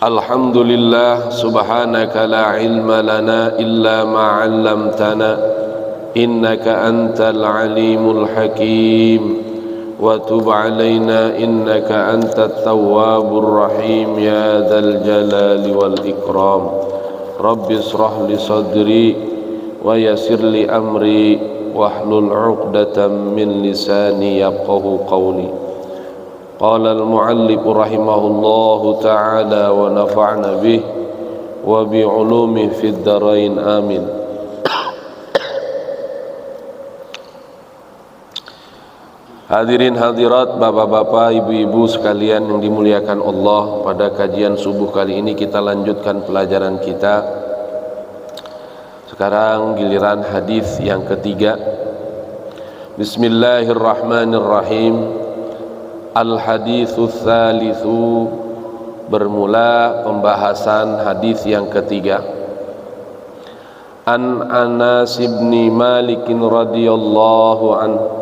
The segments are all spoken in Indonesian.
Alhamdulillah, subhanaka la ilma lana illa ma 'allamtana innaka antal alimul hakim wa tub 'alaina innaka antat tawwabur rahim ya dzal jalali wal ikram. Rabbi ishrah li sadri wa yassir li amri wahlul 'uqdatam min lisani yafqahu qawli. Qala al-mu'allif rahimahullahu ta'ala wa nafa'na bih wa bi'ulumi fid darain amin. Hadirin hadirat, bapak-bapak, ibu-ibu sekalian yang dimuliakan Allah, pada kajian subuh kali ini kita lanjutkan pelajaran kita. Sekarang giliran hadis yang ketiga. Bismillahirrahmanirrahim. Al-haditsu tsalitsu, bermula pembahasan hadis yang ketiga. An Anas bin Malik radhiyallahu anhu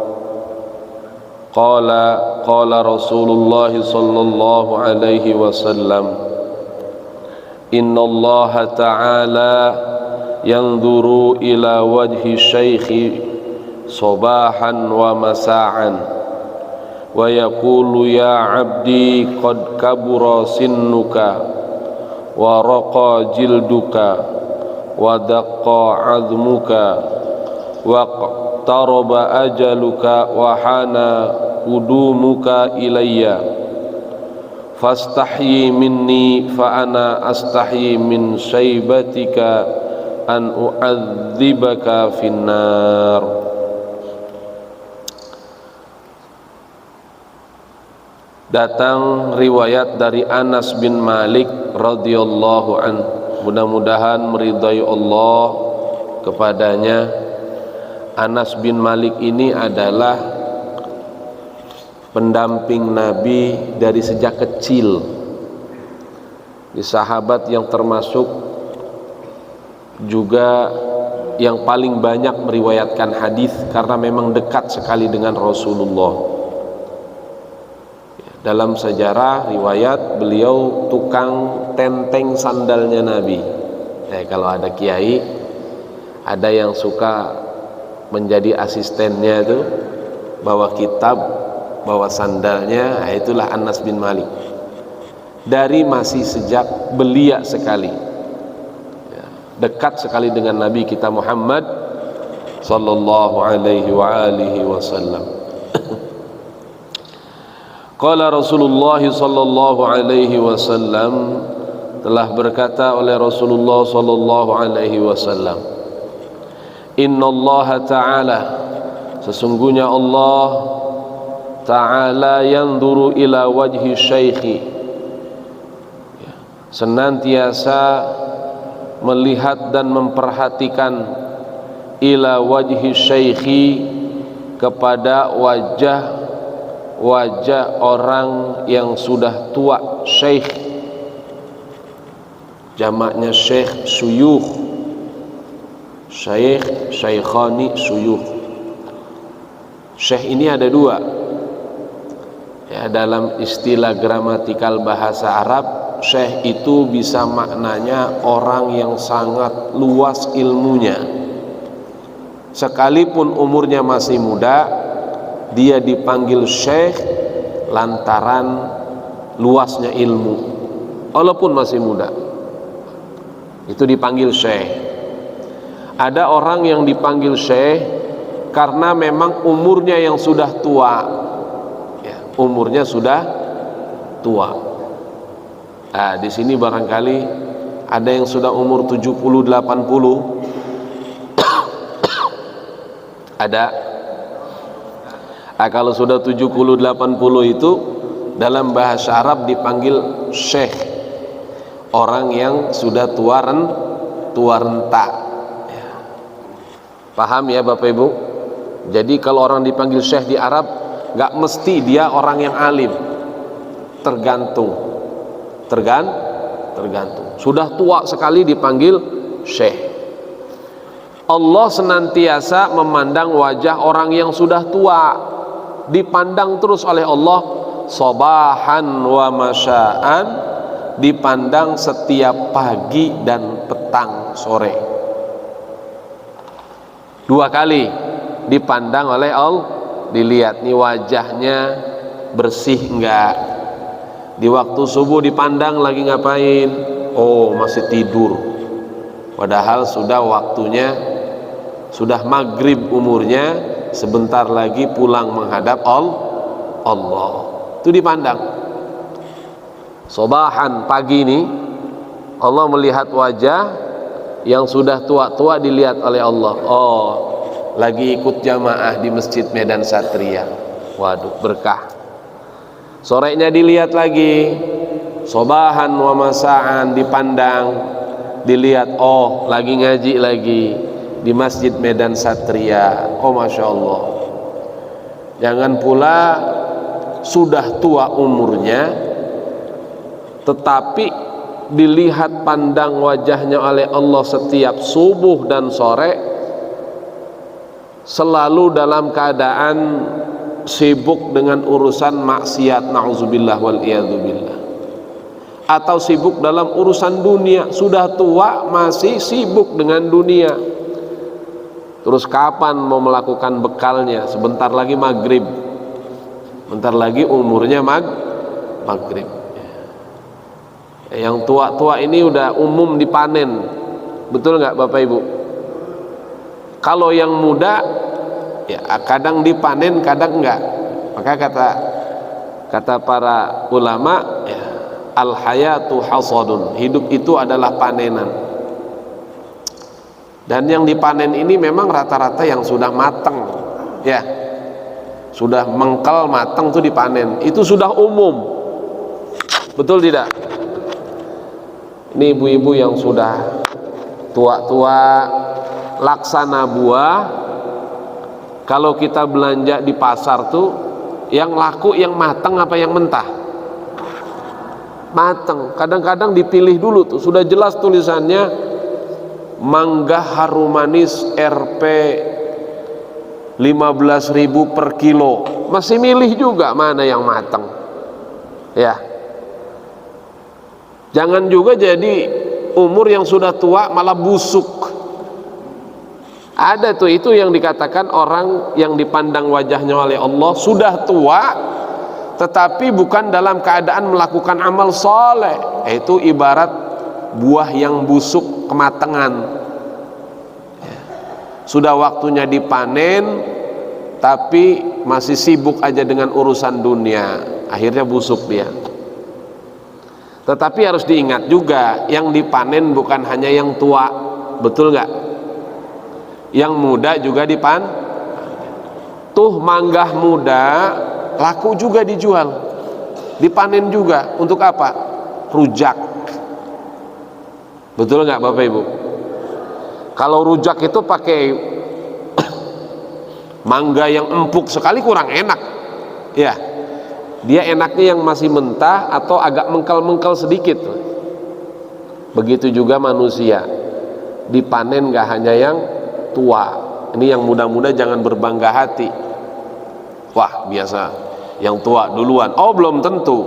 qala Rasulullah sallallahu alaihi wasallam, innallaha ta'ala yanzuru ila wajhi syaikhi sabahan wa masa'an wa yaqulu ya abdi qad kabura sinnuka wa raqa jilduka wa daqqa azmuka wa qtaraba ajaluka wa hana qudumuka ilayya fastahyi minni fa ana astahyi min syaibatika an u'adzibaka finnar. Datang riwayat dari Anas bin Malik radhiyallahu anhu, mudah-mudahan meridai Allah kepadanya. Anas bin Malik ini adalah pendamping Nabi dari sejak kecil, di sahabat yang termasuk juga yang paling banyak meriwayatkan hadis karena memang dekat sekali dengan Rasulullah. Dalam sejarah riwayat, beliau tukang tenteng sandalnya Nabi. Kalau ada kiai, ada yang suka menjadi asistennya itu, bawa kitab, bawa sandalnya, itulah Anas bin Malik. Dari masih sejak belia sekali, dekat sekali dengan Nabi kita Muhammad sallallahu alaihi wa alihi wasallam. Qala Rasulullah sallallahu alaihi wasallam, telah berkata oleh Rasulullah sallallahu alaihi wasallam, innallaha ta'ala, sesungguhnya Allah ta'ala yanzuru ila wajhi syaikhi, senantiasa melihat dan memperhatikan ila wajhi syaikhi, kepada wajah orang yang sudah tua. Syekh jamaknya syekh, syuyukh, syekh, syaikhani, syuyukh. Syekh ini ada dua dalam istilah gramatikal bahasa Arab. Syekh itu bisa maknanya orang yang sangat luas ilmunya, sekalipun umurnya masih muda, dia dipanggil syekh lantaran luasnya ilmu, walaupun masih muda, itu dipanggil syekh. Ada orang yang dipanggil syekh karena memang umurnya yang sudah tua, umurnya sudah tua. Di sini barangkali ada yang sudah umur 70-80. Ada. Kalau sudah 70-80 itu dalam bahasa Arab dipanggil syekh, orang yang sudah tua renta. Paham ya Bapak Ibu? Jadi kalau orang dipanggil syekh di Arab, gak mesti dia orang yang alim, tergantung. Sudah tua sekali dipanggil syekh. Allah senantiasa memandang wajah orang yang sudah tua, dipandang terus oleh Allah sabahan wa masya'an, dipandang setiap pagi dan petang sore. 2 kali dipandang oleh Allah, dilihat nih wajahnya bersih enggak. Di waktu subuh dipandang lagi ngapain? Oh, masih tidur. Padahal sudah waktunya, sudah maghrib umurnya, sebentar lagi pulang menghadap Allah. Itu dipandang. Sobahan pagi ini Allah melihat wajah yang sudah tua-tua, dilihat oleh Allah. Oh, lagi ikut jamaah di Masjid Medan Satria. Waduh, berkah. Sorenya dilihat lagi, sobahan wa masaan dipandang, dilihat, oh lagi ngaji lagi di Masjid Medan Satria. Oh, Masya Allah. Jangan pula sudah tua umurnya, tetapi dilihat pandang wajahnya oleh Allah setiap subuh dan sore, selalu dalam keadaan sibuk dengan urusan maksiat, na'udzubillah wal iyadzubillah, atau sibuk dalam urusan dunia. Sudah tua masih sibuk dengan dunia. Terus kapan mau melakukan bekalnya? Sebentar lagi maghrib, bentar lagi umurnya maghrib. Yang tua-tua ini udah umum dipanen, betul nggak Bapak Ibu? Kalau yang muda ya kadang dipanen, kadang enggak. Maka kata para ulama, ya, al hayatu hasadun, hidup itu adalah panenan. Dan yang dipanen ini memang rata-rata yang sudah matang, ya, sudah mengkel matang tuh dipanen. Itu sudah umum, betul tidak? Ini ibu-ibu yang sudah tua-tua, laksana buah. Kalau kita belanja di pasar tuh, yang laku yang matang apa yang mentah? Matang. Kadang-kadang dipilih dulu tuh, sudah jelas tulisannya mangga harum manis Rp 15.000 per kilo. Masih milih juga mana yang matang. Ya. Jangan juga jadi umur yang sudah tua malah busuk. Ada tuh, itu yang dikatakan orang yang dipandang wajahnya oleh Allah sudah tua tetapi bukan dalam keadaan melakukan amal soleh. Itu ibarat buah yang busuk kematangan. Sudah waktunya dipanen tapi masih sibuk aja dengan urusan dunia, akhirnya busuk dia. Tetapi harus diingat juga, yang dipanen bukan hanya yang tua, betul nggak? Yang muda juga tuh mangga muda laku juga dijual, dipanen juga. Untuk apa? Rujak. Betul nggak Bapak Ibu? Kalau rujak itu pakai mangga yang empuk sekali kurang enak, ya. Dia enaknya yang masih mentah atau agak mengkel-mengkel sedikit. Begitu juga manusia, dipanen nggak hanya yang tua. Ini yang muda-muda jangan berbangga hati. Wah, biasa yang tua duluan. Oh, belum tentu.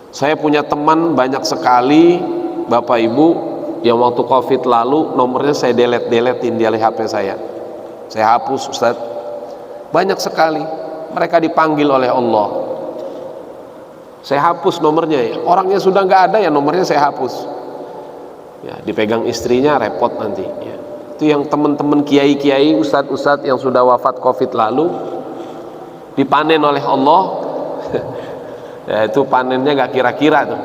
Saya punya teman banyak sekali Bapak Ibu yang waktu Covid lalu nomornya saya deletin di HP saya hapus, Ustaz. Banyak sekali mereka dipanggil oleh Allah, saya hapus nomornya, ya. Orangnya sudah nggak ada, ya nomornya saya hapus, ya. Dipegang istrinya repot nanti, ya. Itu yang teman-teman kiai-kiai, ustadz-ustadz yang sudah wafat Covid lalu dipanen oleh Allah. Ya, itu panennya nggak kira-kira tuh,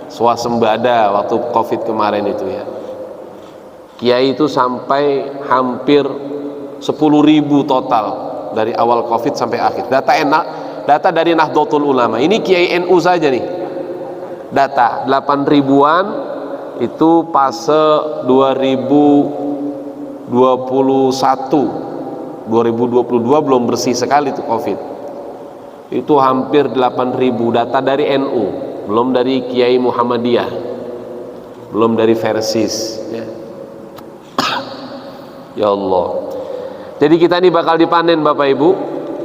swasembada waktu Covid kemarin itu, ya. Kiai itu sampai hampir 10.000 total dari awal Covid sampai akhir. Data dari Nahdlatul Ulama. Ini Kiai NU saja nih. Data 8.000-an itu fase 2021. 2022 belum bersih sekali tuh Covid. Itu hampir 8.000 data dari NU, belum dari Kiai Muhammadiyah, belum dari Versis, ya. Ya Allah. Jadi kita ini bakal dipanen Bapak Ibu,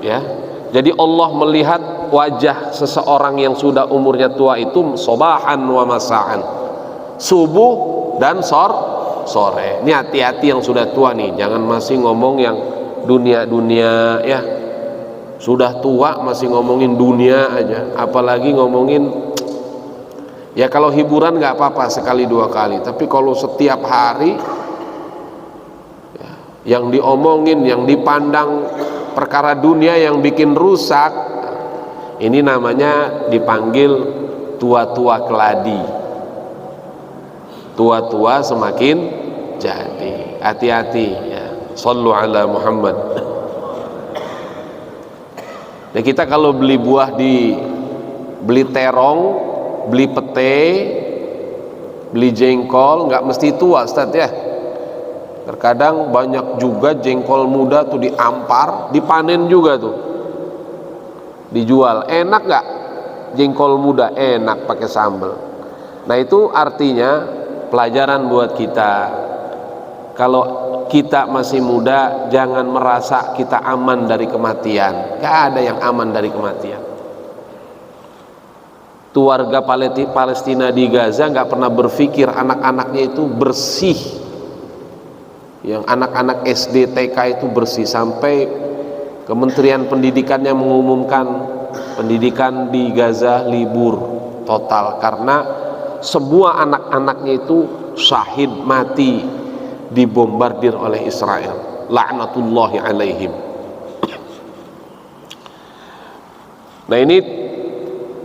ya. Jadi Allah melihat wajah seseorang yang sudah umurnya tua itu sobahan wa masaan, subuh dan sore. Ini hati-hati yang sudah tua nih, jangan masih ngomong yang dunia ya. Sudah tua masih ngomongin dunia aja, apalagi ngomongin ya kalau hiburan nggak apa-apa sekali dua kali, tapi kalau setiap hari ya, yang diomongin, yang dipandang perkara dunia yang bikin rusak, ini namanya dipanggil tua-tua keladi. Tua-tua semakin jadi. Hati-hati ya. Shallu ala Muhammad. Nah, kita kalau beli buah beli terong, beli pete, beli jengkol, nggak mesti tua, Ustaz ya. Terkadang banyak juga jengkol muda tuh diampar, dipanen juga tuh, dijual. Enak nggak jengkol muda? Enak pakai sambal. Nah, itu artinya pelajaran buat kita. Kalau kita masih muda, jangan merasa kita aman dari kematian. Gak ada yang aman dari kematian. Warga Palestina di Gaza gak pernah berpikir anak-anaknya itu bersih. Yang anak-anak SD TK itu bersih, sampai Kementerian Pendidikannya mengumumkan pendidikan di Gaza libur total karena semua anak-anaknya itu syahid mati dibombardir oleh Israel, laknatullahi alaihim. Nah, ini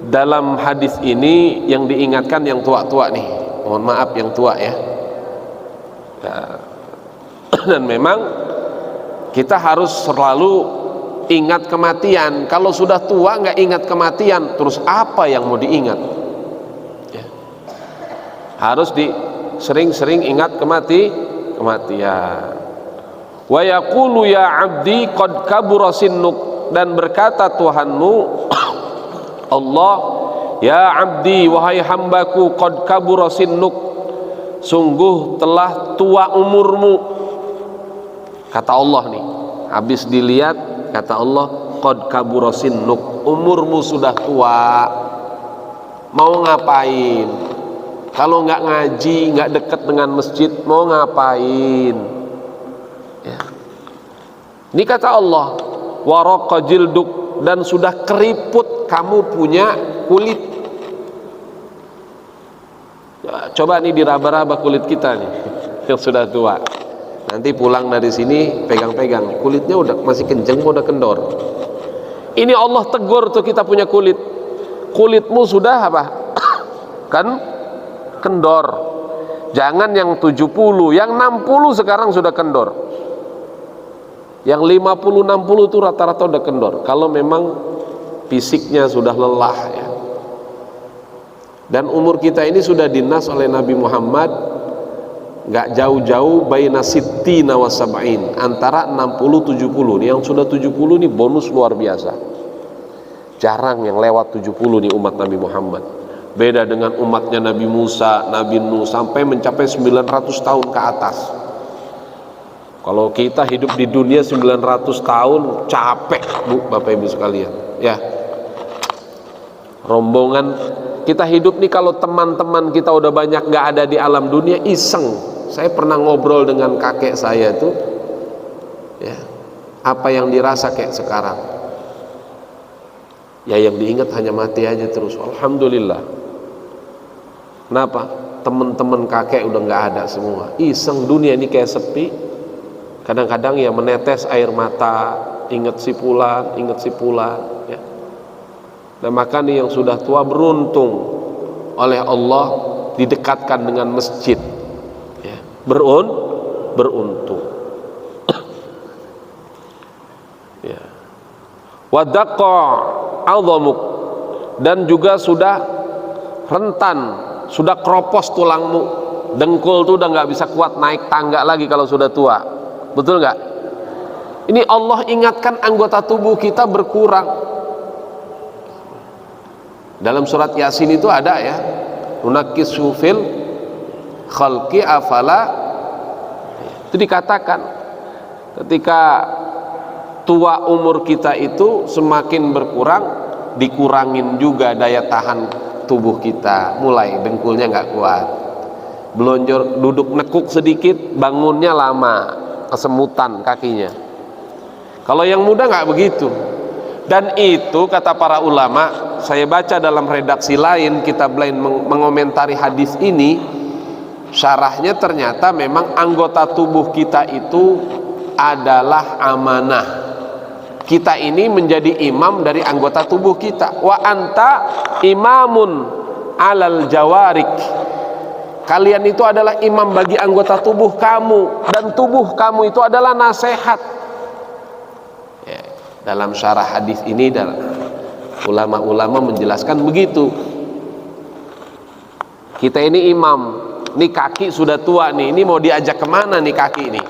dalam hadis ini yang diingatkan yang tua-tua nih, mohon maaf yang tua ya. Dan memang kita harus selalu ingat kematian. Kalau sudah tua nggak ingat kematian, terus apa yang mau diingat ya. Harus sering-sering ingat kematian. Wa yaqulu ya abdi qad kabura sinnuk, dan berkata Tuhanmu Allah, ya abdi, wahai hambaku, qad kabura sinnuk, sungguh telah tua umurmu. Kata Allah nih, habis dilihat kata Allah, qad kabura sinnuk, umurmu sudah tua. Mau ngapain? Kalau nggak ngaji, nggak dekat dengan masjid, mau ngapain ya. Ini kata Allah, waraqa jilduk, dan sudah keriput kamu punya kulit. Coba nih diraba-raba kulit kita nih yang sudah tua. Nanti pulang dari sini pegang-pegang, kulitnya udah masih kenceng, udah kendor. Ini Allah tegur tuh kita punya kulit. Kulitmu sudah apa? Kan kendor. Jangan yang 70, yang 60 sekarang sudah kendor. Yang 50, 60 itu rata-rata udah kendor. Kalau memang fisiknya sudah lelah ya. Dan umur kita ini sudah dinas oleh Nabi Muhammad, nggak jauh-jauh baina sittina wa sab'in, antara 60 70. Nih yang sudah 70 nih bonus luar biasa. Jarang yang lewat 70 nih umat Nabi Muhammad. Beda dengan umatnya Nabi Musa, Nabi Nuh, sampai mencapai 900 tahun ke atas. Kalau kita hidup di dunia 900 tahun capek, Bu, Bapak Ibu sekalian ya. Rombongan kita hidup nih, kalau teman-teman kita udah banyak nggak ada di alam dunia, iseng. Saya pernah ngobrol dengan kakek saya tuh ya, apa yang dirasa kayak sekarang ya, yang diingat hanya mati aja terus. Alhamdulillah. Kenapa? Teman-teman kakek udah nggak ada semua. Iseng, dunia ini kayak sepi. Kadang-kadang ya menetes air mata, ingat si fulan ya. Nah, maka nih yang sudah tua beruntung oleh Allah didekatkan dengan masjid ya. Beruntung ya. Wadaqqa 'azamuk, dan juga sudah rentan, sudah kropos tulangmu. Dengkul tuh udah nggak bisa kuat naik tangga lagi kalau sudah tua. Betul nggak? Ini Allah ingatkan anggota tubuh kita berkurang. Dalam surat Yasin itu ada ya, nunakkisu fil khalqi afala. Itu dikatakan ketika tua umur kita itu semakin berkurang, dikurangin juga daya tahan tubuh kita, mulai dengkulnya nggak kuat, belonjor, duduk nekuk sedikit bangunnya lama, kesemutan kakinya. Kalau yang muda nggak begitu. Dan itu kata para ulama, saya baca dalam redaksi lain kitab lain mengomentari hadis ini, syarahnya ternyata memang anggota tubuh kita itu adalah amanah. Kita ini menjadi imam dari anggota tubuh kita. Wa anta imamun alal jawarik. Kalian itu adalah imam bagi anggota tubuh kamu, dan tubuh kamu itu adalah nasihat. Ya, dalam syarah hadis ini ulama-ulama menjelaskan begitu. Kita ini imam, ini kaki sudah tua nih, ini mau diajak kemana nih kaki ini?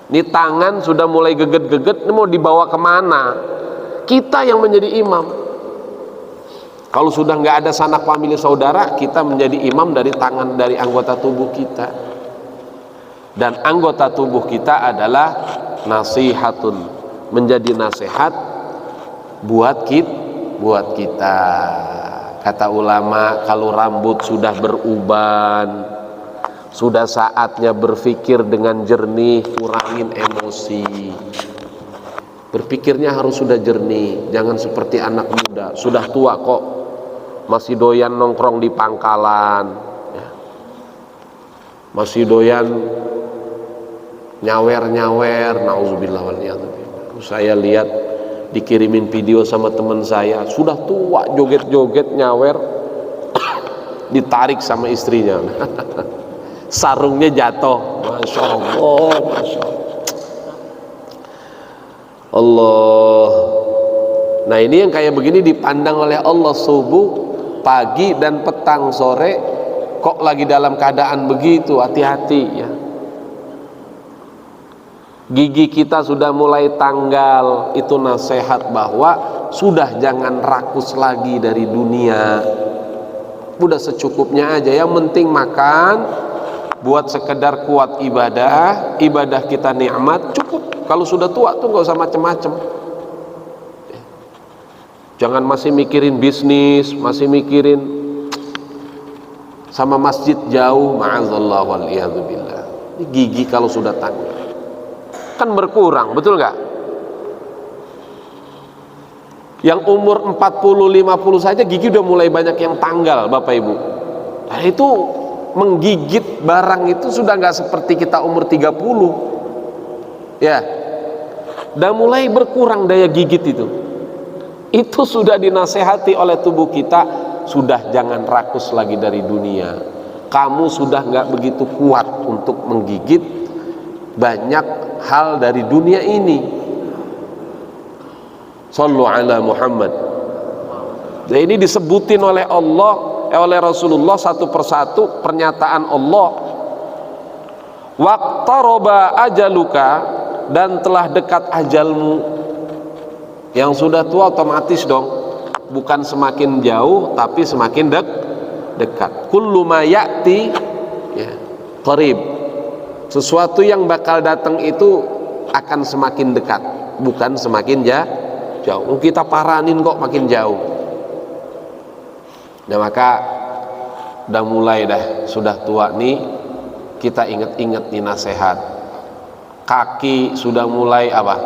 Ini tangan sudah mulai geget-geget, ini mau dibawa kemana? Kita yang menjadi imam. Kalau sudah nggak ada sanak famili saudara, kita menjadi imam dari tangan, dari anggota tubuh kita. Dan anggota tubuh kita adalah nasihatun, menjadi nasihat buat kita. Kata ulama, kalau rambut sudah beruban, sudah saatnya berpikir dengan jernih, kurangin emosi. Berpikirnya harus sudah jernih, jangan seperti anak muda, sudah tua kok masih doyan nongkrong di pangkalan, ya. Masih doyan nyawer-nyawer, nauzubillah wal iyadzubillah. Saya lihat dikirimin video sama teman saya, sudah tua joget-joget nyawer, ditarik sama istrinya. Sarungnya jatuh, masya Allah, masya Allah. Nah ini yang kayak begini dipandang oleh Allah, subuh, pagi dan petang, sore kok lagi dalam keadaan begitu, hati-hati ya. Gigi kita sudah mulai tanggal, itu nasihat bahwa sudah jangan rakus lagi dari dunia, udah secukupnya aja, yang penting makan buat sekedar kuat ibadah, ibadah kita nikmat cukup. Kalau sudah tua tuh nggak usah macem-macem, jangan masih mikirin bisnis, masih mikirin sama masjid jauh, ma'azallah wal iyadzubillah. Gigi kalau sudah tanggal kan berkurang, betul nggak? Yang umur 40-50 saja gigi udah mulai banyak yang tanggal, Bapak Ibu. Nah itu menggigit barang itu sudah nggak seperti kita umur 30 ya, udah mulai berkurang daya gigit itu. Itu sudah dinasehati oleh tubuh kita, sudah jangan rakus lagi dari dunia. Kamu sudah nggak begitu kuat untuk menggigit banyak hal dari dunia ini. Sallu ala Muhammad. Nah, ini disebutin oleh Allah, oleh Rasulullah satu persatu pernyataan Allah. Waqtaraba ajaluka, dan telah dekat ajalmu. Yang sudah tua otomatis dong, bukan semakin jauh tapi semakin dekat. Kullu ma ya'ti ya, qarib. Sesuatu yang bakal datang itu akan semakin dekat, bukan semakin jauh. Kita paranin kok makin jauh. Nah maka udah mulai sudah tua nih, kita ingat-ingat nih nasihat. Kaki sudah mulai apa?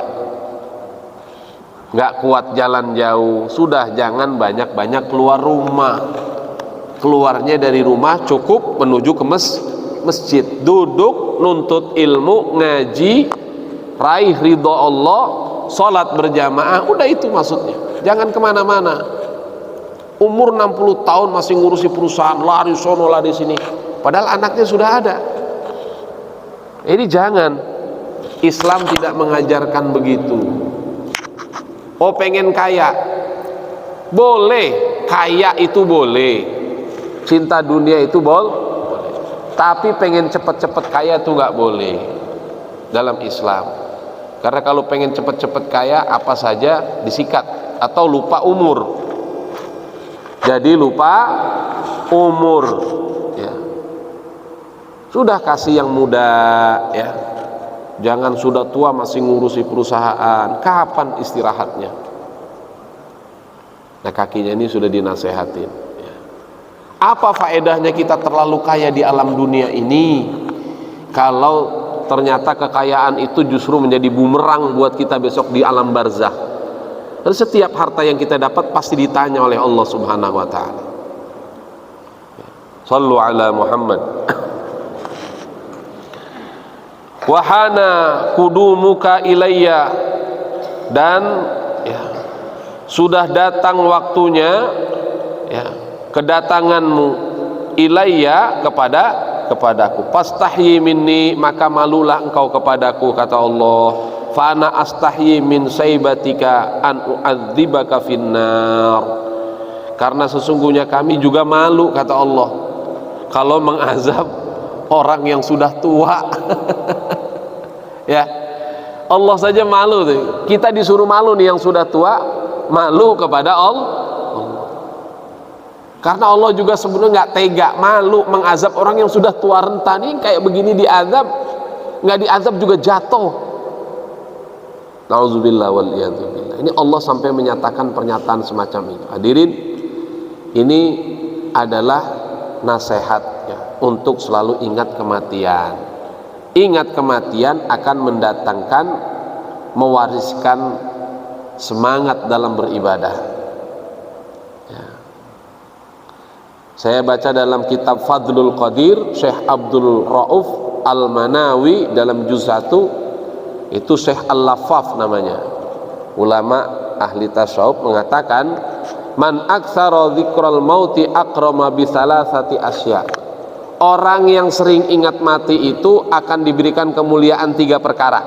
Nggak kuat jalan jauh, sudah jangan banyak-banyak keluar rumah. Keluarnya dari rumah cukup menuju ke masjid, duduk nuntut ilmu, ngaji, raih ridho Allah, sholat berjamaah, udah itu maksudnya. Jangan kemana-mana. Umur 60 tahun masih ngurusi perusahaan, lari sono lari sini, padahal anaknya sudah ada. Ini jangan. Islam tidak mengajarkan begitu. Oh pengen kaya, boleh, kaya itu boleh, cinta dunia itu boleh. Tapi pengen cepet-cepet kaya tuh nggak boleh dalam Islam. Karena kalau pengen cepet-cepet kaya apa saja disikat, atau lupa umur. Jadi lupa umur. Ya. Sudah kasih yang muda, ya. Jangan sudah tua masih ngurusi perusahaan. Kapan istirahatnya? Nah, kakinya ini sudah dinasehatin. Apa faedahnya kita terlalu kaya di alam dunia ini kalau ternyata kekayaan itu justru menjadi bumerang buat kita besok di alam barzakh? Dan setiap harta yang kita dapat pasti ditanya oleh Allah Subhanahu wa taala. Shallu ala Muhammad. Wahana kudumuka ilayya, dan ya, sudah datang waktunya ya, kedatanganmu ilayya kepadaku. Fastahyi minni, maka malulah engkau kepadaku, kata Allah. Fa ana astahyi min saibatika an u'adzibaka finnar. Karena sesungguhnya kami juga malu, kata Allah, kalau mengazab orang yang sudah tua. Ya, Allah saja malu tuh. Kita disuruh malu nih yang sudah tua, malu kepada Allah. Karena Allah juga sebenarnya nggak tega, malu mengazab orang yang sudah tua renta nih, kayak begini diazab, nggak diazab juga jatuh. Nauzubillah wal iyadzubillah. Ini Allah sampai menyatakan pernyataan semacam itu. Hadirin, ini adalah nasihat ya, untuk selalu ingat kematian. Ingat kematian akan mendatangkan, mewariskan semangat dalam beribadah ya. Saya baca dalam kitab Fadlul Qadir, Syekh Abdul Rauf Al-Manawi dalam juz 1, itu Syekh Al-Lafaf namanya, ulama ahli tasawuf, mengatakan man aktsara dzikral mauti akrama bi salasati asya. Orang yang sering ingat mati itu akan diberikan kemuliaan 3 perkara.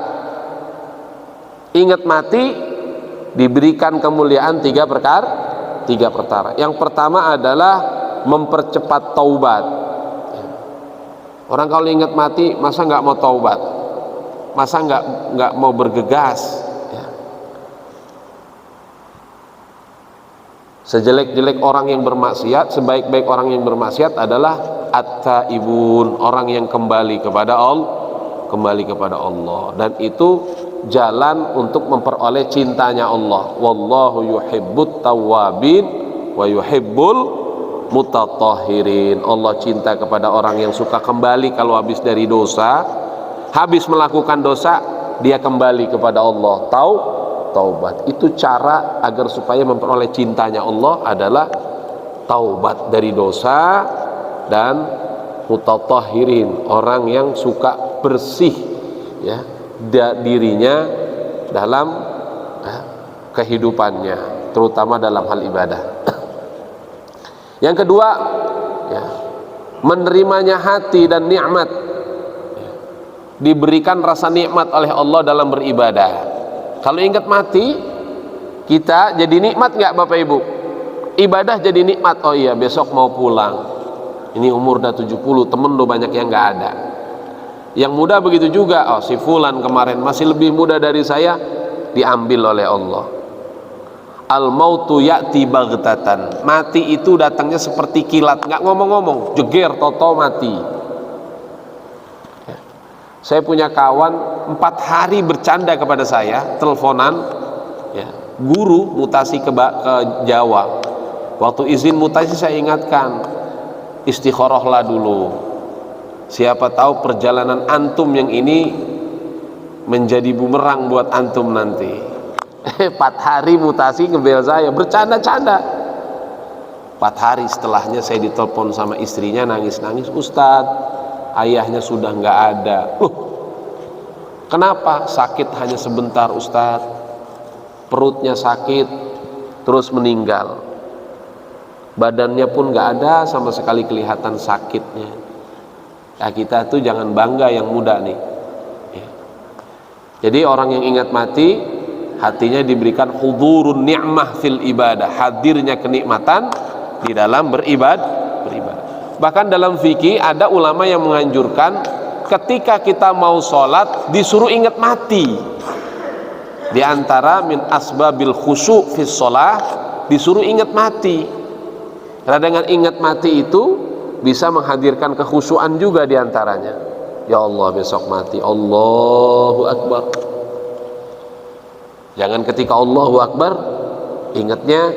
Ingat mati diberikan kemuliaan 3 perkara. Yang pertama adalah mempercepat taubat. Orang kalau ingat mati, masa nggak mau taubat? Masa nggak mau bergegas? Sejelek-jelek orang yang bermaksiat, sebaik-baik orang yang bermaksiat adalah at-taibun, orang yang kembali kepada Allah, dan itu jalan untuk memperoleh cintanya Allah. Wallahu yuhibbut tawwabin wa yuhibbul mutatahhirin. Allah cinta kepada orang yang suka kembali kalau habis dari dosa, habis melakukan dosa, dia kembali kepada Allah, taubat. Itu cara agar supaya memperoleh cintanya Allah adalah taubat dari dosa dan mutatahhirin, orang yang suka bersih ya dirinya dalam kehidupannya, terutama dalam hal ibadah. Yang kedua ya, menerimanya hati dan nikmat ya, diberikan rasa nikmat oleh Allah dalam beribadah. Kalau ingat mati, kita jadi nikmat nggak Bapak Ibu? Ibadah jadi nikmat. Oh iya, besok mau pulang, ini umur udah 70, temen udah banyak yang nggak ada. Yang muda begitu juga, oh si fulan kemarin masih lebih muda dari saya, diambil oleh Allah. Al mautu ya'ti baghtatan, mati itu datangnya seperti kilat, nggak ngomong-ngomong, jeger toto mati. Saya punya kawan 4 hari bercanda kepada saya, teleponan ya, guru mutasi ke Jawa. Waktu izin mutasi saya ingatkan, istikharahlah dulu, siapa tahu perjalanan antum yang ini menjadi bumerang buat antum nanti. 4 hari mutasi ngebel saya, bercanda-canda. 4 hari setelahnya saya ditelepon sama istrinya, nangis-nangis, Ustadz, ayahnya sudah nggak ada. Kenapa? Sakit hanya sebentar Ustadz, perutnya sakit terus meninggal, badannya pun nggak ada sama sekali kelihatan sakitnya. Ya, kita tuh jangan bangga yang muda nih ya. Jadi orang yang ingat mati, hatinya diberikan hudurun ni'mah fil ibadah, hadirnya kenikmatan di dalam beribadah. Bahkan dalam fikih ada ulama yang menganjurkan ketika kita mau sholat disuruh ingat mati. Di antara min asbabil khusyu' fis sholah, disuruh ingat mati. Karena dengan ingat mati itu bisa menghadirkan kekhusyuan juga diantaranya. Ya Allah, besok mati. Allahu Akbar. Jangan ketika Allahu Akbar ingatnya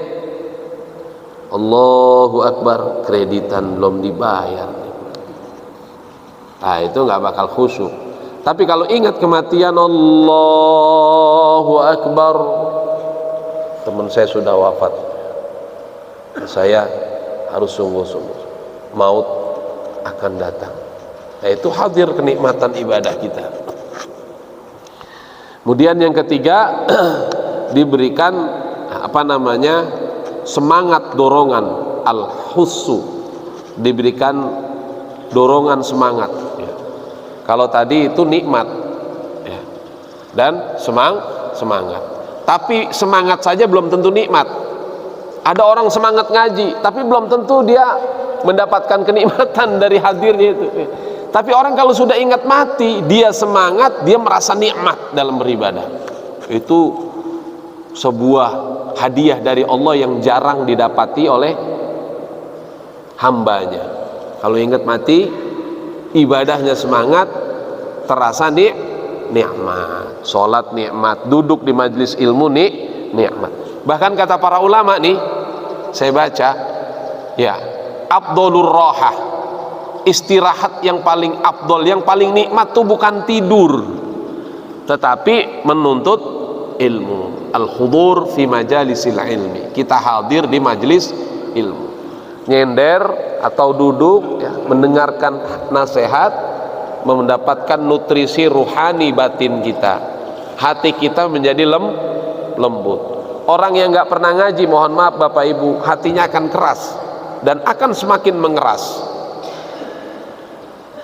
Allahu Akbar, kreditan belum dibayar. Nah, itu nggak bakal khusyuk. Tapi kalau ingat kematian, Allahu Akbar, teman saya sudah wafat, saya harus sungguh-sungguh, maut akan datang. Nah, itu hadir kenikmatan ibadah kita. Kemudian yang ketiga, diberikan semangat, dorongan, al-hussu, diberikan dorongan semangat ya. Kalau tadi itu nikmat ya, dan semangat. Tapi semangat saja belum tentu nikmat. Ada orang semangat ngaji, tapi belum tentu dia mendapatkan kenikmatan dari hadirnya itu. Tapi orang kalau sudah ingat mati, dia semangat, dia merasa nikmat dalam beribadah. Itu sebuah hadiah dari Allah yang jarang didapati oleh hambanya. Kalau ingat mati, ibadahnya semangat, terasa nikmat. Sholat nikmat, duduk di majelis ilmu nikmat. Bahkan kata para ulama nih, saya baca ya, afdhalur rahah, istirahat yang paling afdol, yang paling nikmat tuh bukan tidur, tetapi menuntut ilmu. Al-hudur fi majalisil ilmi, kita hadir di majelis ilmu, nyender atau duduk ya, mendengarkan nasihat, mendapatkan nutrisi ruhani batin kita, hati kita menjadi lembut. Orang yang nggak pernah ngaji, mohon maaf Bapak Ibu, hatinya akan keras dan akan semakin mengeras.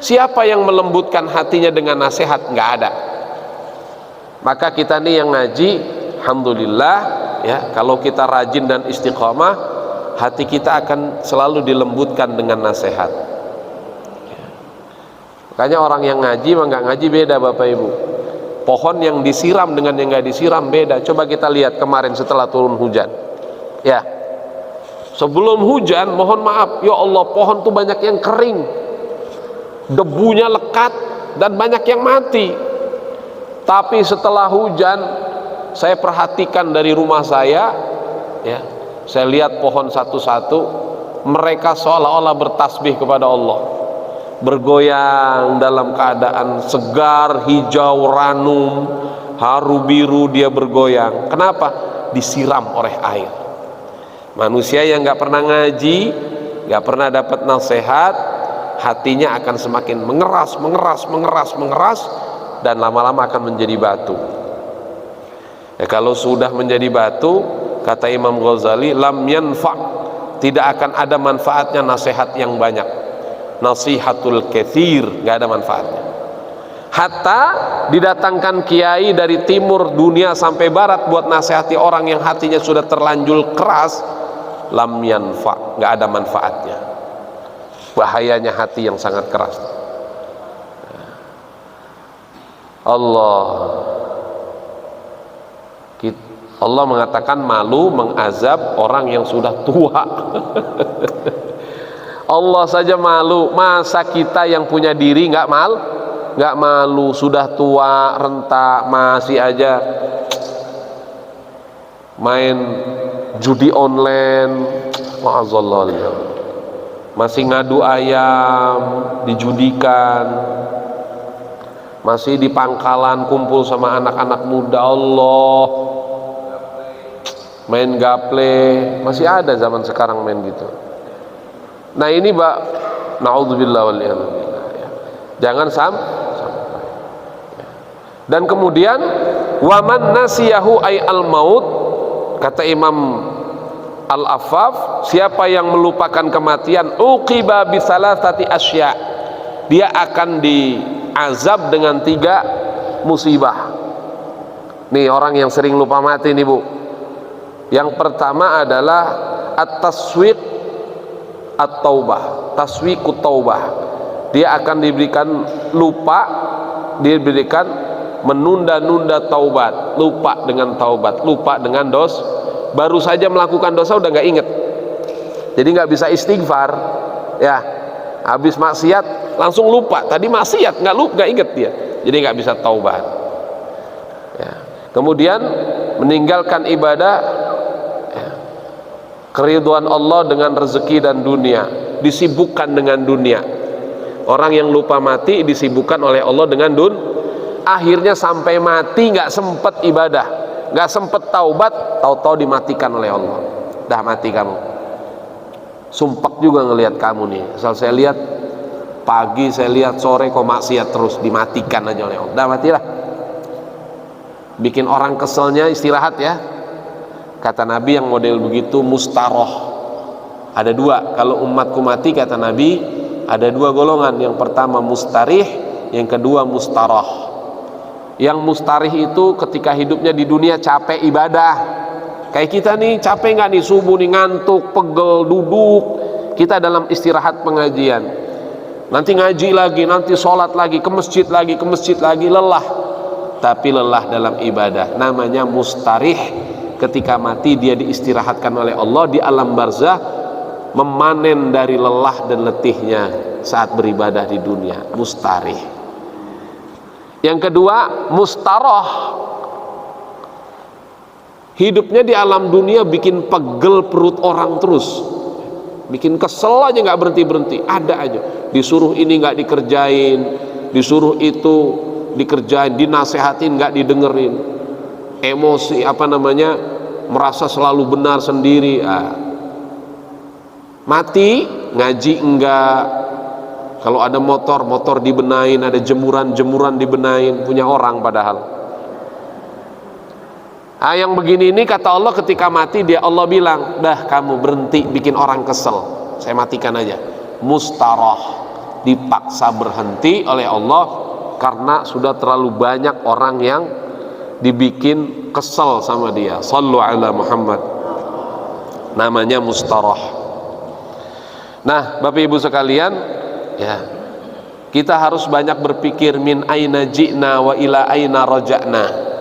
Siapa yang melembutkan hatinya dengan nasihat? Nggak ada. Maka kita nih yang ngaji, alhamdulillah ya, kalau kita rajin dan istiqomah, hati kita akan selalu dilembutkan dengan nasihat. Makanya orang yang ngaji sama nggak ngaji beda Bapak Ibu. Pohon yang disiram dengan yang nggak disiram beda. Coba kita lihat kemarin setelah turun hujan ya, sebelum hujan, mohon maaf ya Allah, pohon tuh banyak yang kering, debunya lekat dan banyak yang mati. Tapi setelah hujan, saya perhatikan dari rumah saya ya, saya lihat pohon satu-satu, mereka seolah-olah bertasbih kepada Allah, bergoyang dalam keadaan segar, hijau, ranum, haru biru, dia bergoyang. Kenapa? Disiram oleh air. Manusia yang nggak pernah ngaji, nggak pernah dapat nasihat, hatinya akan semakin mengeras, dan lama-lama akan menjadi batu. Ya, kalau sudah menjadi batu, kata Imam Ghazali, lam yanfa', tidak akan ada manfaatnya nasihat yang banyak. Nasihatul katsir, nggak ada manfaatnya. Hatta didatangkan kiai dari timur dunia sampai barat buat nasihati orang yang hatinya sudah terlanjur keras, lam yanfa', nggak ada manfaatnya. Bahayanya hati yang sangat keras. Allah mengatakan malu mengazab orang yang sudah tua. Allah saja malu, masa kita yang punya diri nggak malu, sudah tua renta masih aja main judi online, ma'azallah, masih ngadu ayam, dijudikan, masih di pangkalan kumpul sama anak-anak muda, Allah, main gaple, masih ada zaman sekarang main gitu. Nah ini Mbak, naudzubillah waliyadzubillah ya. Jangan sampai. Dan kemudian waman nasiyahu ay al maut, kata Imam Al-Affaf, siapa yang melupakan kematian, uqiba bi salasati asya, dia akan diazab dengan 3 musibah. Nih orang yang sering lupa mati nih Bu. Yang pertama adalah at-taswiq at-taubah, taswiqut taubah. Dia akan diberikan lupa, diberikan menunda-nunda taubat, lupa dengan taubat, lupa dengan baru saja melakukan dosa udah nggak inget, jadi nggak bisa istighfar ya. Habis maksiat langsung lupa, tadi maksiat nggak inget dia, jadi nggak bisa taubat ya. Kemudian meninggalkan ibadah ya. Keridhaan Allah dengan rezeki dan dunia, disibukkan dengan dunia. Orang yang lupa mati disibukkan oleh Allah dengan akhirnya sampai mati nggak sempet ibadah, nggak sempet taubat, tahu-tahu dimatikan oleh Allah. Dah mati kamu. Sumpek juga ngelihat kamu nih. Asal saya lihat pagi, saya lihat sore kok maksiat terus, dimatikan aja oleh Allah. Dah matilah. Bikin orang keselnya istirahat ya. Kata Nabi yang model begitu mustaroh. Ada dua. Kalau umatku mati kata Nabi ada dua golongan. Yang pertama mustarih, yang kedua mustaroh. Yang mustarih itu ketika hidupnya di dunia capek ibadah. Kayak kita nih capek nggak nih subuh nih ngantuk, pegel, duduk. Kita dalam istirahat pengajian. Nanti ngaji lagi, nanti sholat lagi, ke masjid lagi, lelah. Tapi lelah dalam ibadah. Namanya mustarih. Ketika mati dia diistirahatkan oleh Allah di alam barzah, memanen dari lelah dan letihnya saat beribadah di dunia. Mustarih. Yang kedua mustaroh. Hidupnya di alam dunia bikin pegel perut orang terus, bikin kesel aja nggak berhenti ada aja, disuruh ini nggak dikerjain, disuruh itu dikerjain, dinasehatin nggak didengerin, emosi merasa selalu benar sendiri. Mati ngaji enggak, kalau ada motor dibenain, ada jemuran dibenain, punya orang padahal. Yang begini ini kata Allah ketika mati Allah bilang, dah kamu berhenti bikin orang kesel, saya matikan aja. Mustarah, dipaksa berhenti oleh Allah karena sudah terlalu banyak orang yang dibikin kesel sama dia. Sallu ala Muhammad. Namanya mustarah. Nah Bapak Ibu sekalian ya, kita harus banyak berpikir min aina ji'na wa ila aina raja'na.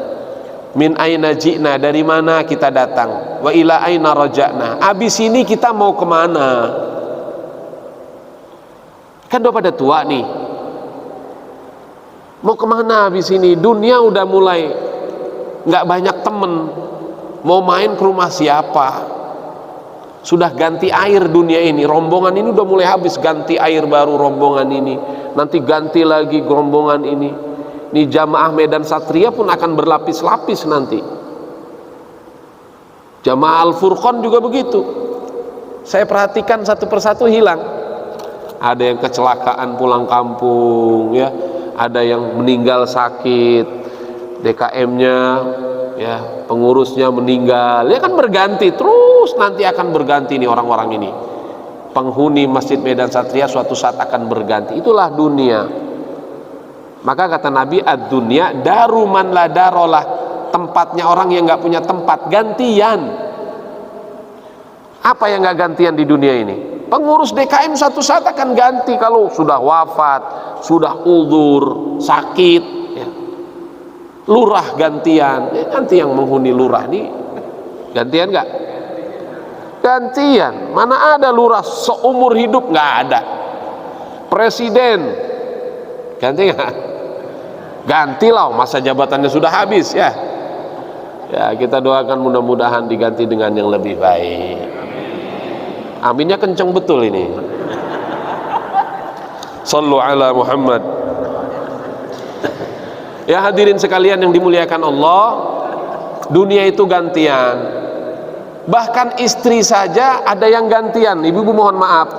Min aina ji'na, dari mana kita datang, wa ila aina raja'na, abis ini kita mau kemana? Kan udah pada tua nih, mau kemana abis ini? Dunia udah mulai nggak banyak temen, mau main ke rumah siapa? Sudah ganti air dunia ini, rombongan ini udah mulai habis, ganti air baru rombongan ini, nanti ganti lagi rombongan ini. Ini jamaah Medan Satria pun akan berlapis-lapis nanti. Jamaah Al-Furqan juga begitu. Saya perhatikan satu persatu hilang. Ada yang kecelakaan pulang kampung ya, ada yang meninggal sakit, DKM-nya ya, pengurusnya meninggal. Ya kan berganti terus, nanti akan berganti nih orang-orang ini. Penghuni Masjid Medan Satria suatu saat akan berganti. Itulah dunia. Maka kata Nabi, ad-dunya daru man la darolah, tempatnya orang yang nggak punya tempat, gantian. Apa yang nggak gantian di dunia ini? Pengurus DKM satu saat akan ganti kalau sudah wafat, sudah uzur, sakit ya. Lurah gantian ya, nanti yang menghuni lurah nih gantian nggak? Gantian. Mana ada lurah seumur hidup? Nggak ada. Presiden ganti nggak? Gantilah, masa jabatannya sudah habis ya. Ya kita doakan mudah-mudahan diganti dengan yang lebih baik. Aminnya kenceng betul ini. Sallu ala Muhammad. Ya hadirin sekalian yang dimuliakan Allah, dunia itu gantian. Bahkan istri saja ada yang gantian. Ibu-ibu mohon maaf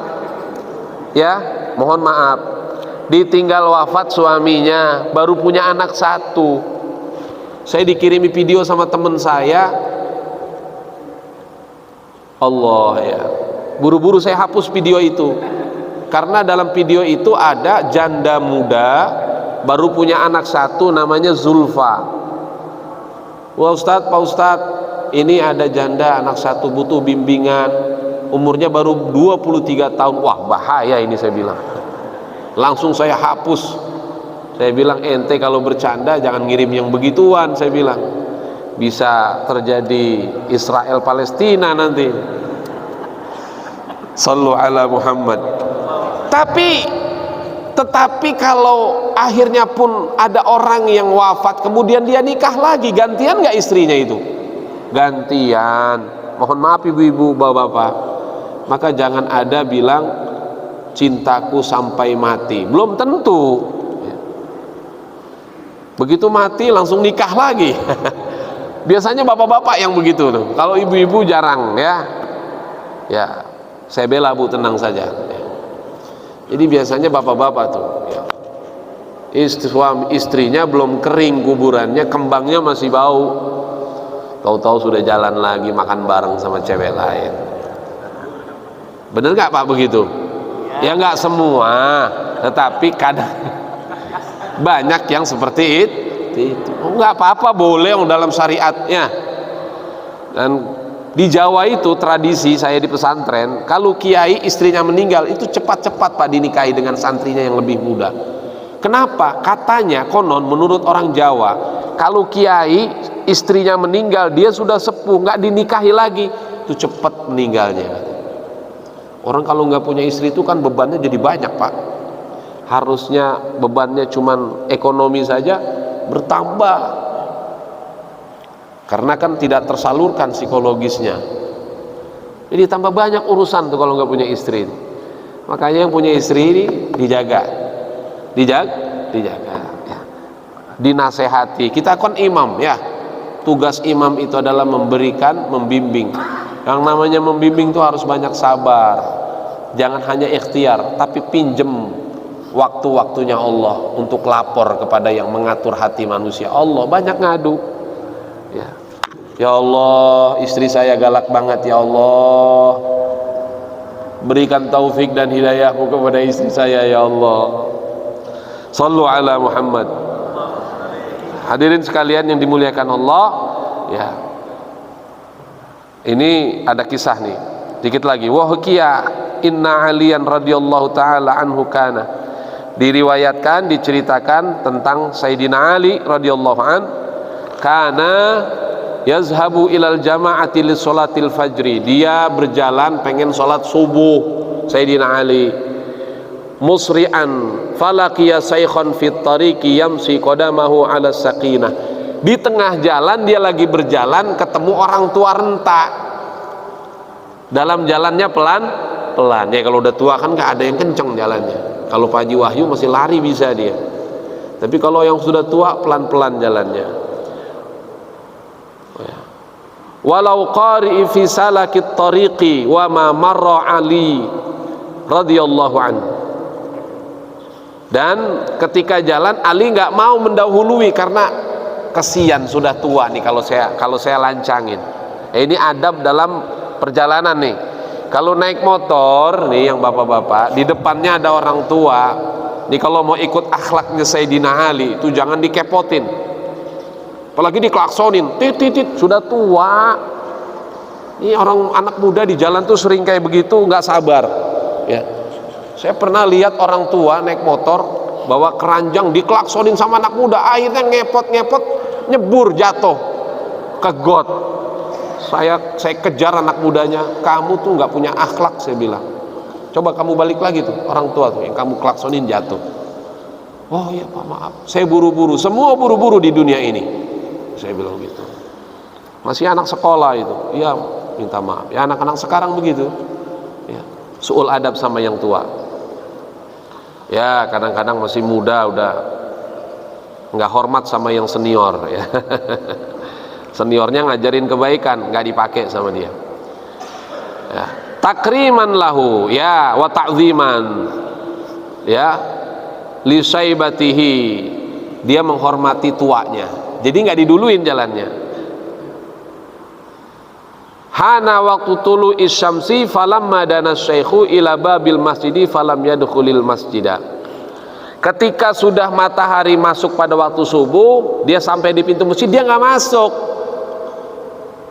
ya, mohon maaf, ditinggal wafat suaminya, baru punya anak satu. Saya dikirimi video sama teman saya, Allah ya, buru-buru saya hapus video itu, karena dalam video itu ada janda muda baru punya anak satu namanya Zulfa. Wah Ustadz, Pak Ustadz, ini ada janda anak satu butuh bimbingan, umurnya baru 23 tahun. Wah bahaya ini, saya bilang. Langsung saya hapus. Saya bilang, ente kalau bercanda jangan ngirim yang begituan, saya bilang. Bisa terjadi Israel Palestina nanti. Sallu ala Muhammad. Tetapi kalau akhirnya pun ada orang yang wafat kemudian dia nikah lagi, gantian nggak istrinya itu? Gantian. Mohon maaf ibu-ibu, bapak-bapak, maka jangan ada bilang cintaku sampai mati, belum tentu. Begitu mati langsung nikah lagi. Biasanya bapak-bapak yang begitu tuh. Kalau ibu-ibu jarang ya. Ya, saya bela Bu, tenang saja. Jadi biasanya bapak-bapak tuh ya, istrinya belum kering kuburannya, kembangnya masih bau, tahu-tahu sudah jalan lagi makan bareng sama cewek lain. Bener nggak Pak begitu? Ya nggak semua, tetapi kadang banyak yang seperti itu. Nggak apa-apa, boleh dalam syariatnya. Dan di Jawa itu tradisi, saya di pesantren, kalau kiai istrinya meninggal itu cepat-cepat Pak dinikahi dengan santrinya yang lebih muda. Kenapa? Katanya konon menurut orang Jawa, kalau kiai istrinya meninggal dia sudah sepuh, nggak dinikahi lagi, itu cepat meninggalnya. Orang kalau nggak punya istri itu kan bebannya jadi banyak Pak. Harusnya bebannya cuman ekonomi saja bertambah. Karena kan tidak tersalurkan psikologisnya. Jadi tambah banyak urusan tuh kalau nggak punya istri. Makanya yang punya istri ini dijaga. Ya. Dinasehati. Kita kan imam ya. Tugas imam itu adalah memberikan, membimbing. Yang namanya membimbing itu harus banyak sabar. Jangan hanya ikhtiar, tapi pinjem waktu-waktunya Allah untuk lapor kepada yang mengatur hati manusia. Allah banyak ngadu. Ya Allah, istri saya galak banget ya Allah, berikan taufik dan hidayahmu kepada istri saya ya Allah. Sallu ala Muhammad. Hadirin sekalian yang dimuliakan Allah ya, ini ada kisah nih dikit lagi. Wahkiya inna aliyan radhiyallahu ta'ala anhu kana, diriwayatkan, diceritakan tentang Sayyidina Ali radhiyallahu an, kana yazhabu ilal jama'ati li sholatil fajri, dia berjalan pengen sholat subuh Sayyidina Ali, musri'an falaqiya saykhan fit tariqi yamsi qadamahu ala sakinah, di tengah jalan dia lagi berjalan ketemu orang tua renta, dalam jalannya pelan-pelan ya, kalau udah tua kan gak ada yang kenceng jalannya. Kalau Pak Haji Wahyu masih lari bisa dia, tapi kalau yang sudah tua pelan-pelan jalannya. Walau qari'i fi salakit tariqi wa ma marra Ali radhiyallahu anhu, dan ketika jalan Ali nggak mau mendahului karena kesian sudah tua nih kalau saya lancangin. Ini adab dalam perjalanan nih. Kalau naik motor nih yang bapak-bapak, di depannya ada orang tua nih, kalau mau ikut akhlaknya Sayyidina Ali itu jangan dikepotin, apalagi diklaksonin, tit, sudah tua. Ini orang anak muda di jalan tuh sering kayak begitu, nggak sabar ya. Saya pernah lihat orang tua naik motor bawa keranjang diklaksonin sama anak muda, akhirnya ngepot nyebur jatuh ke got. Saya kejar anak mudanya, kamu tuh nggak punya akhlak, saya bilang. Coba kamu balik lagi tuh orang tua tuh yang kamu klaksonin jatuh. Oh iya Pak, maaf, saya buru-buru, semua buru-buru di dunia ini. Saya bilang gitu. Masih anak sekolah itu, ya minta maaf. Ya anak-anak sekarang begitu. Ya, suul adab sama yang tua. Ya kadang-kadang masih muda udah nggak hormat sama yang senior. Ya. Seniornya ngajarin kebaikan, nggak dipakai sama dia. Ya. Takriman lahu, ya wa ta'ziman, ya li saibatihi, dia menghormati tuanya. Jadi nggak diduluin jalannya. Hana waktu tulu isyamsi falamma dana syaikhu ila babil masjidi falam yadkhulil masjidah. Ketika sudah matahari masuk pada waktu subuh, dia sampai di pintu masjid, dia nggak masuk.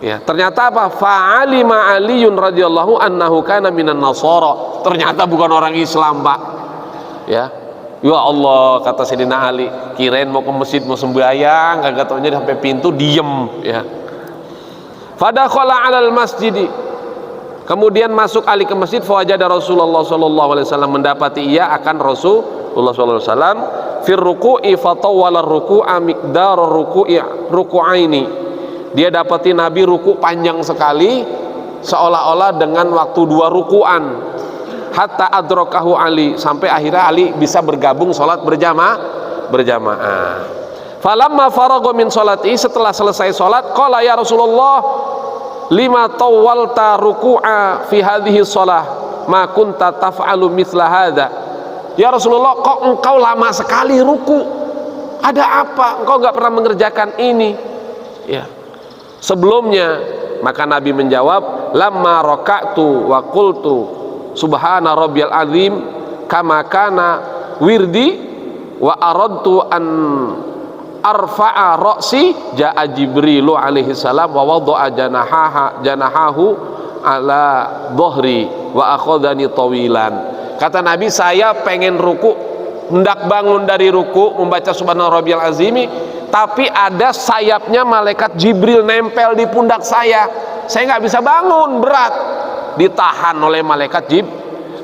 Ya, ternyata apa? Fa'alima Aliyun radhiyallahu annahu kana minan nasara. Ternyata bukan orang Islam, Pak. Ya. Ya Allah, kata Sayyidina Ali, kirain mau ke masjid mau sembahyang, kagak taunya sampai pintu diem ya. Fadakhala 'alal masjidi. Kemudian masuk Ali ke masjid, fawajada Rasulullah sallallahu alaihi wasallam, mendapati ia akan Rasulullah sallallahu alaihi wasallam fir ruku'i fatawwala ruku'a miqdar ruku'aini. Dia dapati Nabi ruku panjang sekali, seolah-olah dengan waktu 2 ruku'an. Hatta adrakahu Ali, sampai akhirnya Ali bisa bergabung salat berjamaah. Falamma faragha min salati, setelah selesai salat, qala ya Rasulullah lima tawwalta ruku'a fi hadhihi shalah ma kunta taf'alu mithla hadza. Ya Rasulullah, kok engkau lama sekali ruku, ada apa? Engkau enggak pernah mengerjakan ini ya sebelumnya. Maka Nabi menjawab, lamma raka'tu wa qultu subhana rabbiyal azim kama kana wirdi wa aradtu an arfa'a ra'si ja'a Jibrilu alaihi salam wa wada'a janahahu ala dhahri wa akhadhani tawilan. Kata Nabi, saya pengen ruku, hendak bangun dari ruku membaca subhana rabbiyal azimi, tapi ada sayapnya malaikat Jibril nempel di pundak saya nggak bisa bangun, berat, ditahan oleh malaikat Jibril.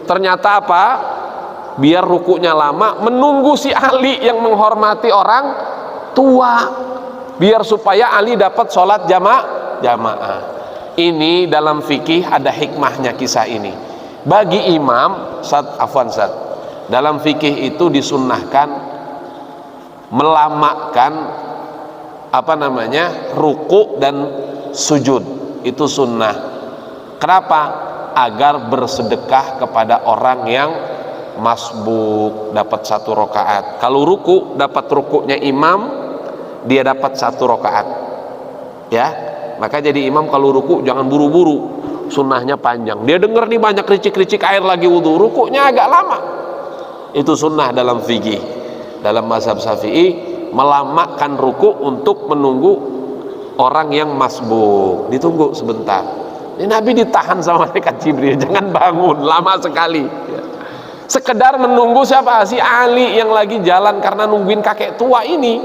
Ternyata apa? Biar rukunya lama, menunggu si Ali yang menghormati orang tua, biar supaya Ali dapat sholat jamaah. Ini dalam fikih ada hikmahnya kisah ini. Bagi imam, dalam fikih itu disunnahkan melamakan ruku dan sujud, itu sunnah. Kenapa? Agar bersedekah kepada orang yang masbuk, dapat 1 rakaat. Kalau ruku, dapat rukunya imam, dia dapat 1 rakaat ya. Maka jadi imam kalau ruku jangan buru-buru, sunnahnya panjang. Dia dengar nih banyak kericik-kericik air lagi wudu, rukunya agak lama. Itu sunnah dalam fikih. Dalam mazhab Syafi'i, melamakan ruku untuk menunggu orang yang masbuk, ditunggu sebentar. Ini Nabi ditahan sama malaikat Jibril, jangan bangun, lama sekali ya. Sekedar menunggu siapa? Si Ali yang lagi jalan karena nungguin kakek tua ini,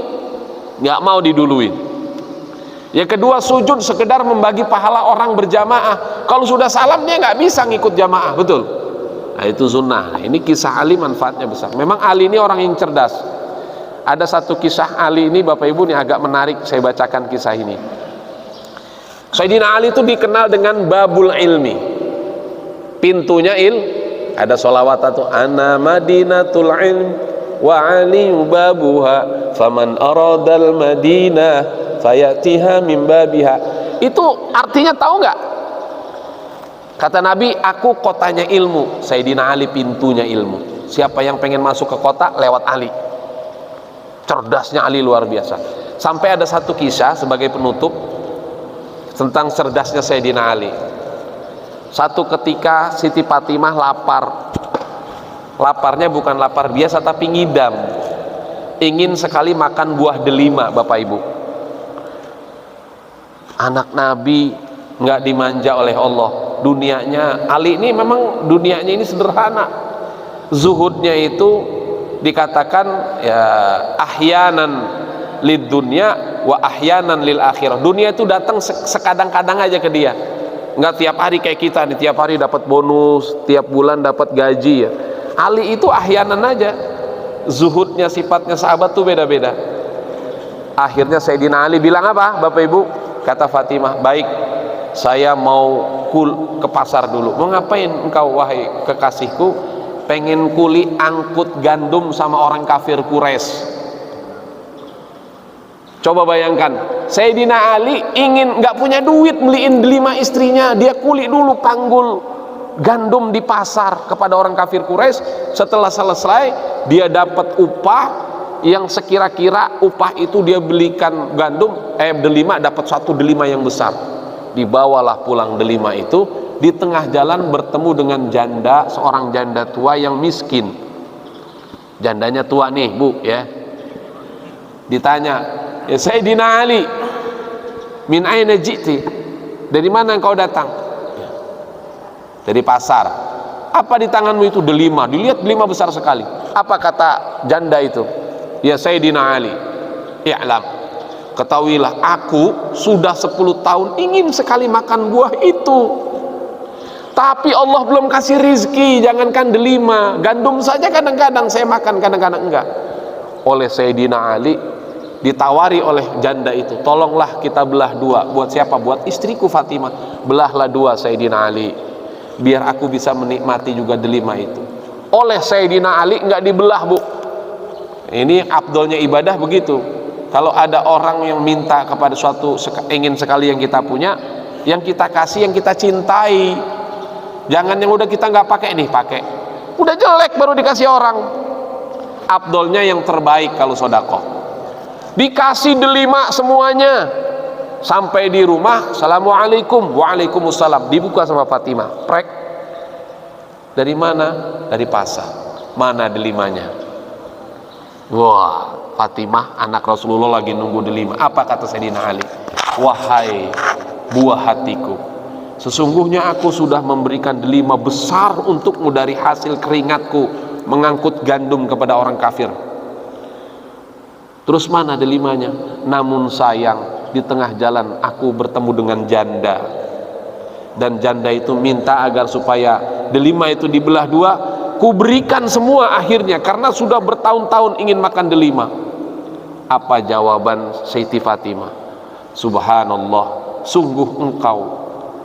nggak mau diduluin. Yang kedua, sujud sekedar membagi pahala orang berjamaah. Kalau sudah salam dia nggak bisa ngikut jamaah, betul? Nah, itu sunnah. Nah, ini kisah Ali manfaatnya besar. Memang Ali ini orang yang cerdas. Ada satu kisah Ali ini, Bapak Ibu, ini agak menarik, saya bacakan kisah ini. Sayyidina Ali itu dikenal dengan babul ilmi, pintunya ada sholawat atau ana madinatul ilm wa ali babuha faman aradal madinah fayatiha min babiha. Itu artinya tahu nggak? Kata Nabi, aku kotanya ilmu, Sayyidina Ali pintunya ilmu. Siapa yang pengen masuk ke kota lewat Ali. Cerdasnya Ali luar biasa. Sampai ada satu kisah sebagai penutup tentang cerdasnya Sayyidina Ali. Satu ketika Siti Fatimah lapar. Laparnya bukan lapar biasa tapi ngidam. Ingin sekali makan buah delima, Bapak Ibu. Anak Nabi nggak dimanja oleh Allah. Dunianya Ali ini memang dunianya ini sederhana. Zuhudnya itu dikatakan ya ahyanan lid dunya wa ahyanan lil akhirah. Dunia itu datang sekadang-kadang aja ke dia. Enggak tiap hari kayak kita nih, tiap hari dapat bonus, tiap bulan dapat gaji ya. Ali itu ahyanan aja. Zuhudnya, sifatnya sahabat tuh beda-beda. Akhirnya Sayyidina Ali bilang apa, Bapak Ibu? Kata Fatimah, baik, saya mau ke pasar dulu. Mau ngapain engkau wahai kekasihku? Pengen kuli angkut gandum sama orang kafir Quraisy. Coba bayangkan, Sayyidina Ali nggak punya duit beliin delima istrinya, dia kuli dulu panggul gandum di pasar kepada orang kafir Quraisy. Setelah selesai, dia dapat upah yang sekira-kira upah itu dia belikan gandum delima, dapat 1 delima yang besar. Dibawalah pulang delima itu. Di tengah jalan bertemu dengan seorang janda tua yang miskin. Jandanya tua nih, Bu ya. Ditanya, ya Sayyidina Ali, min aina ji'ti? Dari mana engkau datang? Dari pasar. Apa di tanganmu itu? Delima. Dilihat delima besar sekali. Apa kata janda itu? Ya Sayyidina Ali, i'lam, ketahuilah aku sudah 10 tahun ingin sekali makan buah itu. Tapi Allah belum kasih rizki, jangankan delima, gandum saja kadang-kadang saya makan, kadang-kadang enggak. Oleh Sayyidina Ali ditawari oleh janda itu, tolonglah kita belah dua. Buat siapa? Buat istriku Fatimah. Belahlah dua Sayyidina Ali, biar aku bisa menikmati juga delima itu. Oleh Sayyidina Ali enggak dibelah, Bu. Ini afdolnya ibadah begitu. Kalau ada orang yang minta kepada suatu, ingin sekali yang kita punya, yang kita kasih, yang kita cintai. Jangan yang udah kita nggak pakai nih, pakai udah jelek baru dikasih orang. Afdolnya yang terbaik kalau sodakoh, dikasih delima semuanya. Sampai di rumah, assalamualaikum, waalaikumsalam, dibuka sama Fatimah, prek. Dari mana? Dari pasar. Mana delimanya? Wah, Fatimah anak Rasulullah lagi nunggu delima. Apa kata Sayyidina Ali? Wahai buah hatiku, sesungguhnya aku sudah memberikan delima besar untukmu dari hasil keringatku mengangkut gandum kepada orang kafir. Terus mana delimanya? Namun sayang, di tengah jalan aku bertemu dengan janda, dan janda itu minta agar supaya delima itu dibelah dua. Kuberikan semua akhirnya, karena sudah bertahun-tahun ingin makan delima. Apa jawaban Siti Fatimah? Subhanallah, sungguh engkau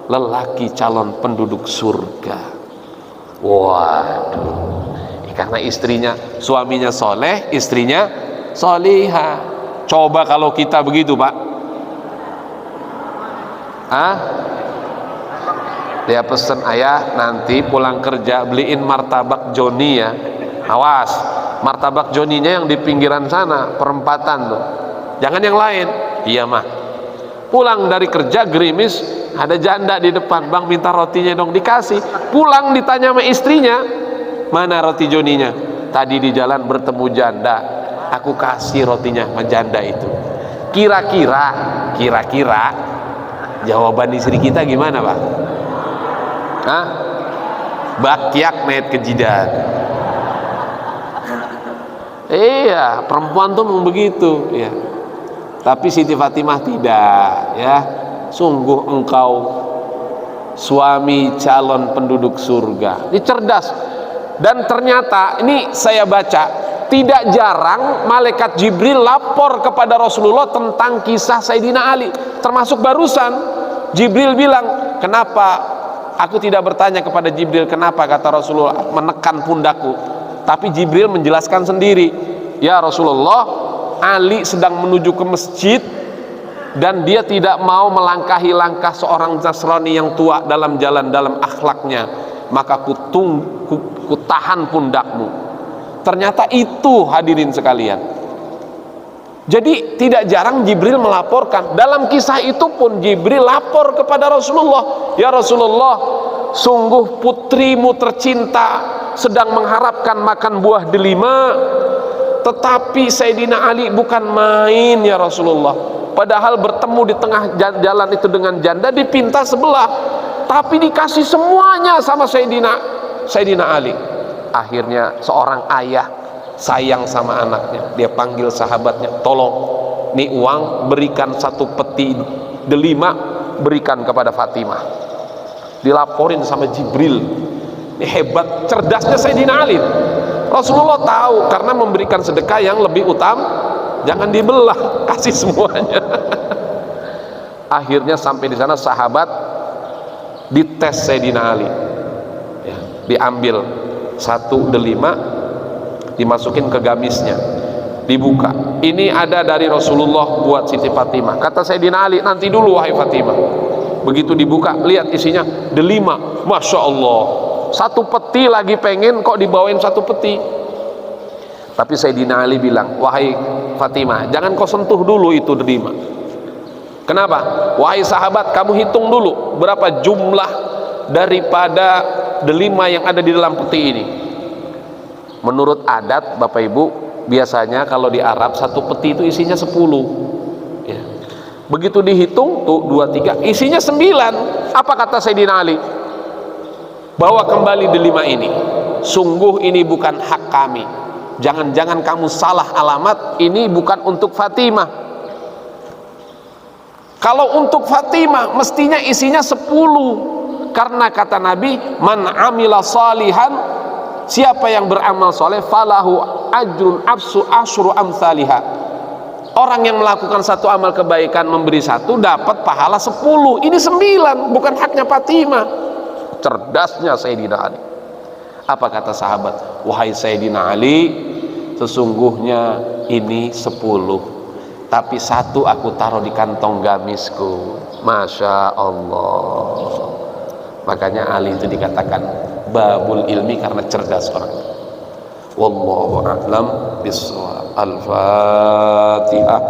lelaki calon penduduk surga. Waduh, karena istrinya, suaminya soleh, istrinya solihah. Coba kalau kita begitu, Pak. Dia pesen, ayah nanti pulang kerja beliin martabak Joni ya. Awas, martabak Joninya yang di pinggiran sana, perempatan tuh, jangan yang lain. Iya mah. Pulang dari kerja gerimis, ada janda di depan, bang minta rotinya dong, dikasih. Pulang ditanya sama istrinya, mana roti Joninya? Tadi di jalan bertemu janda, aku kasih rotinya sama janda itu. Kira-kira jawaban istri kita gimana, Pak? Bakyak net kejidan. Iya, perempuan tuh memang begitu ya. Tapi Siti Fatimah tidak ya. Sungguh engkau suami calon penduduk surga. Ini cerdas. Dan ternyata ini saya baca, tidak jarang malaikat Jibril lapor kepada Rasulullah tentang kisah Sayyidina Ali. Termasuk barusan Jibril bilang, kenapa aku tidak bertanya kepada Jibril kenapa, kata Rasulullah, menekan pundakku. Tapi Jibril menjelaskan sendiri, ya Rasulullah, Ali sedang menuju ke masjid dan dia tidak mau melangkahi langkah seorang Nasrani yang tua dalam jalan, dalam akhlaknya, maka ku tahan pundakmu. Ternyata itu, hadirin sekalian. Jadi tidak jarang Jibril melaporkan. Dalam kisah itu pun Jibril lapor kepada Rasulullah, ya Rasulullah, sungguh putrimu tercinta sedang mengharapkan makan buah delima, tetapi Sayyidina Ali bukan main ya Rasulullah. Padahal bertemu di tengah jalan itu dengan janda di pintas sebelah, tapi dikasih semuanya sama Sayyidina Ali. Akhirnya seorang ayah sayang sama anaknya, dia panggil sahabatnya, tolong nih uang, berikan satu peti delima, berikan kepada Fatimah. Dilaporin sama Jibril. Ini hebat, cerdasnya Sayyidina Ali. Rasulullah tahu, karena memberikan sedekah yang lebih utama jangan dibelah, kasih semuanya. Akhirnya sampai di sana sahabat dites Sayyidina Ali ya, diambil satu delima, dimasukin ke gamisnya, dibuka, ini ada dari Rasulullah buat Siti Fatimah. Kata Sayyidina Ali, nanti dulu wahai Fatimah. Begitu dibuka, lihat isinya delima. Masya Allah, satu peti lagi pengen, kok dibawain satu peti. Tapi Sayyidina Ali bilang, wahai Fatimah, jangan kau sentuh dulu itu delima. Kenapa? Wahai sahabat, kamu hitung dulu berapa jumlah daripada delima yang ada di dalam peti ini. Menurut adat Bapak Ibu, biasanya kalau di Arab satu peti itu isinya 10 ya. Begitu dihitung tuh 2, 3, isinya 9. Apa kata Sayyidina Ali? Bawa kembali delima ini, sungguh ini bukan hak kami, jangan-jangan kamu salah alamat, ini bukan untuk Fatimah. Kalau untuk Fatimah mestinya isinya 10, karena kata Nabi, man amila salihan, siapa yang beramal soleh, falahu ajrun asyru amsalihha, orang yang melakukan satu amal kebaikan memberi satu, dapat pahala 10. Ini 9, bukan haknya Fatimah. Cerdasnya Sayyidina Ali. Apa kata sahabat? Wahai Sayyidina Ali, sesungguhnya ini 10, tapi 1 aku taruh di kantong gamisku. Masya Allah. Makanya Ali itu dikatakan babul ilmi, karena cerdas orang. Wallahu a'lam bishawab. Al-Fatihah.